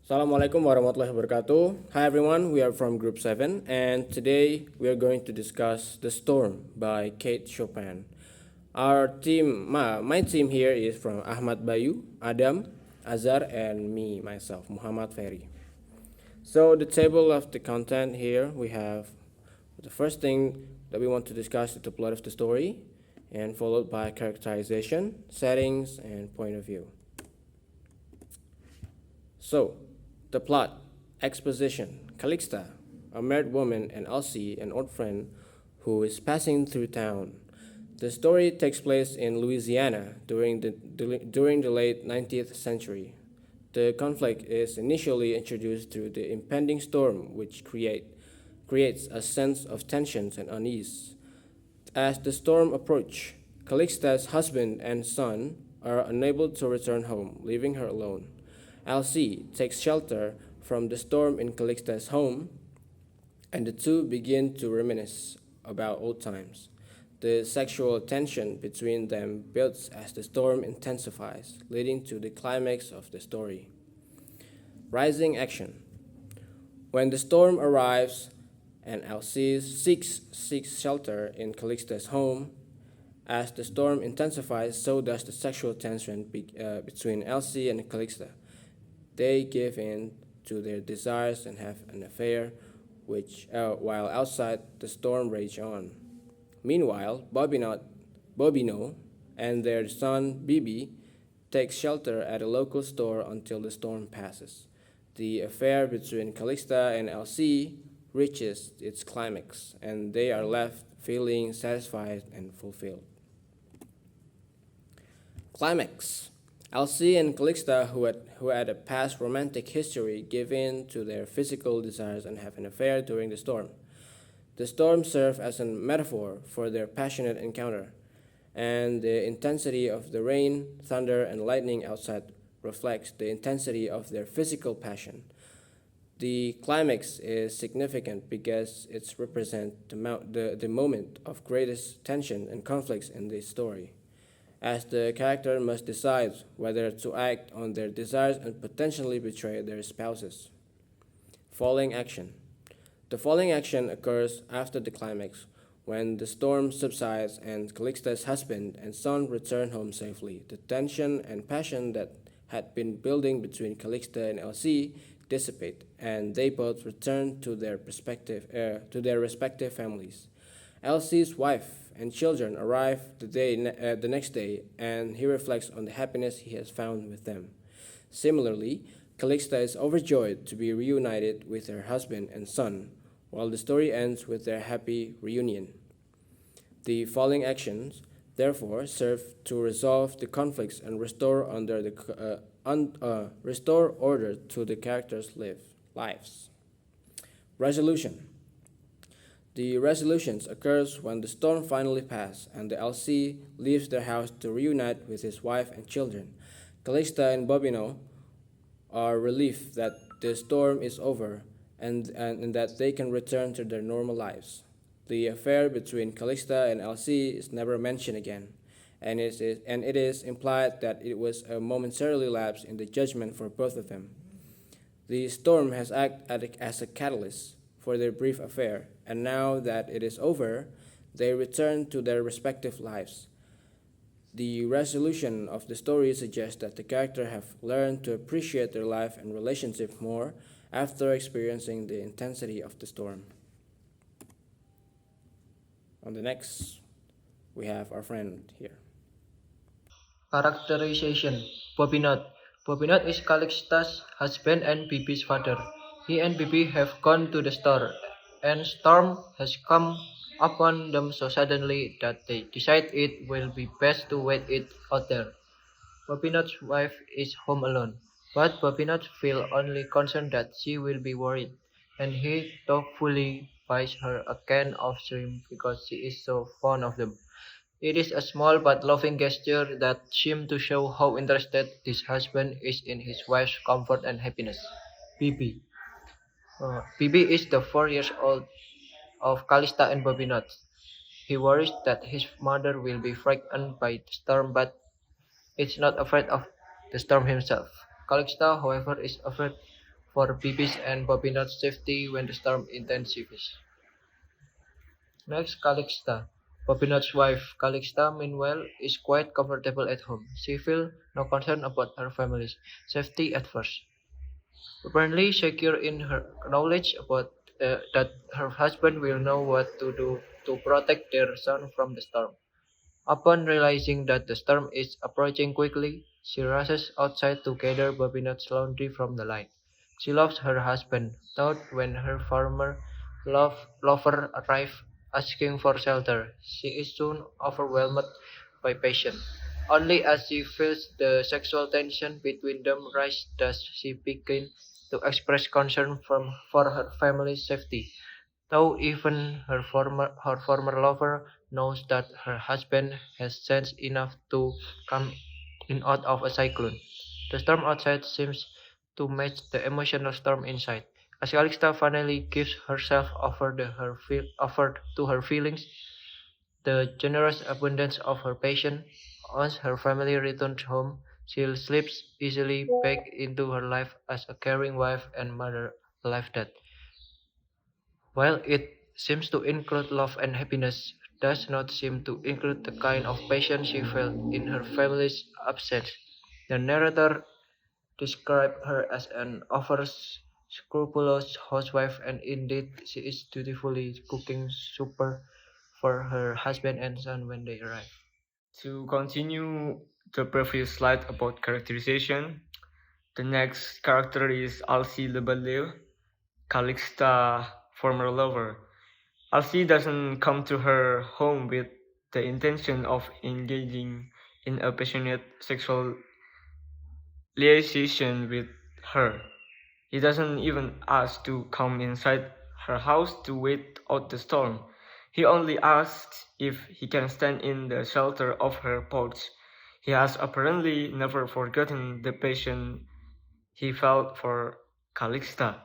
Assalamualaikum warahmatullahi wabarakatuh. Hi everyone, we are from Group 7 and today we are going to discuss The Storm by Kate Chopin. Our team, my team here is from Ahmad BAYU, Adam, AZZAR and me, myself, Muhammad VERI. So the table of the content here, we have the first thing that we want to discuss is the plot of the story and followed by characterization, settings and point of view. So, the plot, exposition, Calixta, a married woman, and Elsie, an old friend who is passing through town. The story takes place in Louisiana during the late 19th century. The conflict is initially introduced through the impending storm, which creates a sense of tensions and unease. As the storm approaches, Calixta's husband and son are unable to return home, leaving her alone. Elsie takes shelter from the storm in Calixta's home, and the two begin to reminisce about old times. The sexual tension between them builds as the storm intensifies, leading to the climax of the story. Rising action. When the storm arrives and Elsie seeks shelter in Calixta's home, as the storm intensifies, so does the sexual tension between Elsie and Calixta. They give in to their desires and have an affair, while outside the storm rages on. Meanwhile, Bobino and their son Bibi take shelter at a local store until the storm passes. The affair between Calixta and Elsie reaches its climax, and they are left feeling satisfied and fulfilled. Climax. Elsie and Calixta, who had a past romantic history, give in to their physical desires and have an affair during the storm. The storm serves as a metaphor for their passionate encounter, and the intensity of the rain, thunder, and lightning outside reflects the intensity of their physical passion. The climax is significant because it represents the moment of greatest tension and conflicts in the story, as the character must decide whether to act on their desires and potentially betray their spouses. Falling action. The falling action occurs after the climax, when the storm subsides and Calixta's husband and son return home safely. The tension and passion that had been building between Calixta and Elsie dissipate, and they both return to their respective families. Elsie's wife and children arrive the next day, and he reflects on the happiness he has found with them. Similarly, Calixta is overjoyed to be reunited with her husband and son, while the story ends with their happy reunion. The following actions, therefore, serve to resolve the conflicts and restore order to the characters' lives. Resolution. The resolutions occurs when the storm finally passes and the LC leaves their house to reunite with his wife and children. Calixta and Bobino are relieved that the storm is over and that they can return to their normal lives. The affair between Calixta and LC is never mentioned again, and it is implied that it was a momentary lapse in the judgment for both of them. The storm has acted as a catalyst for their brief affair, and now that it is over, they return to their respective lives. The resolution of the story suggests that the characters have learned to appreciate their life and relationship more after experiencing the intensity of the storm. On the next, we have our friend here. Characterization. Bobinot. Bobinot is Calixta's husband and Bibi's father. He and Bibi have gone to the store, and storm has come upon them so suddenly that they decide it will be best to wait it out there. Bobinot's wife is home alone, but Bobinot feels only concerned that she will be worried, and he thoughtfully buys her a can of shrimp because she is so fond of them. It is a small but loving gesture that seems to show how interested this husband is in his wife's comfort and happiness. Bibi. Bibi is the 4 years old of Calista and Bobinot. He worries that his mother will be frightened by the storm, but is not afraid of the storm himself. Calista, however, is afraid for Bibi's and Bobinot's safety when the storm intensifies. Next, Calixta. Bobinot's wife, Calixta, meanwhile, is quite comfortable at home. She feels no concern about her family's safety at first. Apparently secure in her knowledge about that her husband will know what to do to protect their son from the storm. Upon realizing that the storm is approaching quickly, she rushes outside to gather Bobinot's laundry from the line. She loves her husband, thought when her former lover arrives asking for shelter. She is soon overwhelmed by passion. Only as she feels the sexual tension between them rise does she begin to express concern for her family's safety. Though even her former lover knows that her husband has sense enough to come in out of a cyclone. The storm outside seems to match the emotional storm inside. As Calixta finally gives herself over to her feelings, the generous abundance of her passion, once her family returns home, she slips easily back into her life as a caring wife and mother, a life that, while it seems to include love and happiness, does not seem to include the kind of passion she felt in her family's absence. The narrator described her as an over-scrupulous housewife, and indeed she is dutifully cooking supper for her husband and son when they arrive. To continue the previous slide about characterization, the next character is Alcy Lebelier, Calixta's former lover. Alcy doesn't come to her home with the intention of engaging in a passionate sexual liaison with her. He doesn't even ask to come inside her house to wait out the storm. He only asks if he can stand in the shelter of her porch. He has apparently never forgotten the passion he felt for Calixta,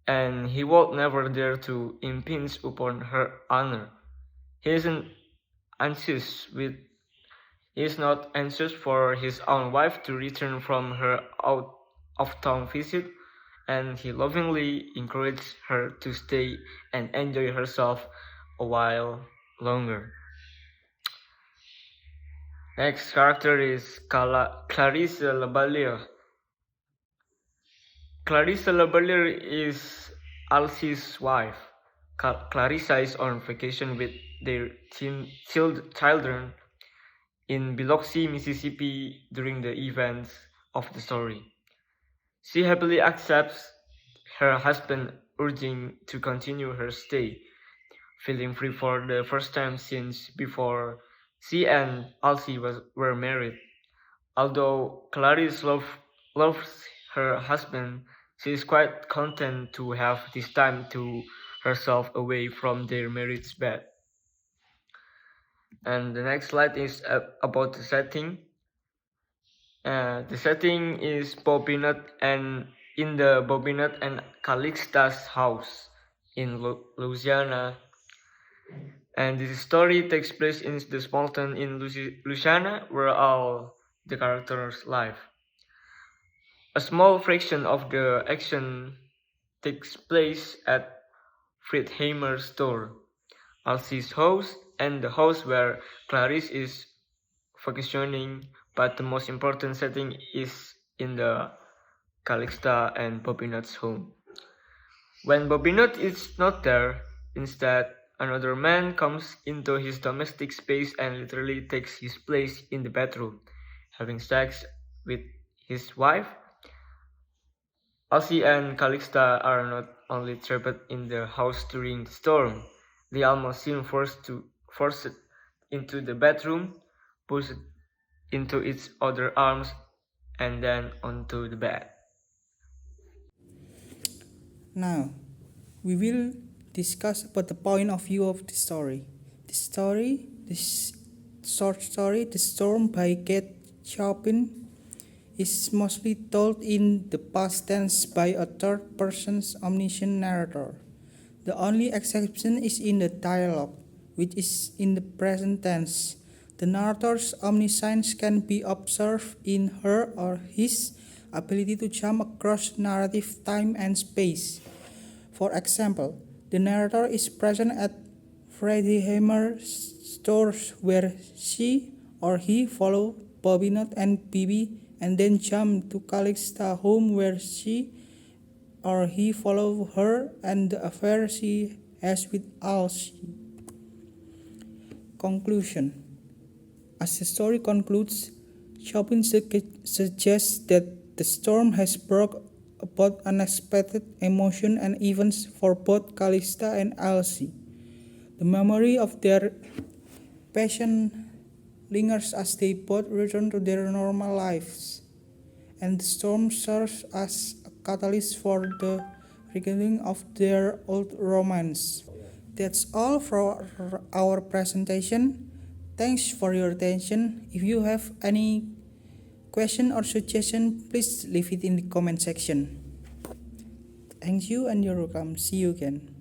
and he would never dare to impinge upon her honor. He isn't anxious with he is not anxious for his own wife to return from her out-of-town visit, and he lovingly encouraged her to stay and enjoy herself a while longer. Next character is Clarisse Labalier. Clarisse Labalier is Alcy's wife. Clarissa is on vacation with their children in Biloxi, Mississippi during the events of the story. She happily accepts her husband urging to continue her stay, feeling free for the first time since before she and Alcy were married. Although Clarice loves her husband, she is quite content to have this time to herself away from their marriage bed. And the next slide is about the setting. The setting is Bobinot and in the Bobinot and Calixta's house in Louisiana. And this story takes place in the small town in Louisiana where all the characters live. A small fraction of the action takes place at Friedheimer's store, Alcy's house, and the house where Clarice is vacationing, but the most important setting is in the Calixta and Bobinot's home. When Bobinot is not there, instead, another man comes into his domestic space and literally takes his place in the bedroom, having sex with his wife. Alcy and Calixta are not only trapped in the house during the storm, they almost seem forced into the bedroom, pushed into each other's arms, and then onto the bed. Now, we will discuss about the point of view of the story. This short story, The Storm by Kate Chopin, is mostly told in the past tense by a third-person omniscient narrator. The only exception is in the dialogue, which is in the present tense. The narrator's omniscience can be observed in her or his ability to jump across narrative, time, and space. For example, the narrator is present at FATHURRAHMAN's stores where she or he follow Bobinot and Bibi and then jump to Calixta's home where she or he follow her and the affair she has with Alcy. Conclusion. As the story concludes, Chopin suggests that the storm has brought about unexpected emotion and events for both Calixta and Alcy. The memory of their passion lingers as they both return to their normal lives, and the storm serves as a catalyst for the rekindling of their old romance. That's all for our presentation. Thanks for your attention. If you have any question or suggestion, please leave it in the comment section. Thank you and you're welcome. See you again.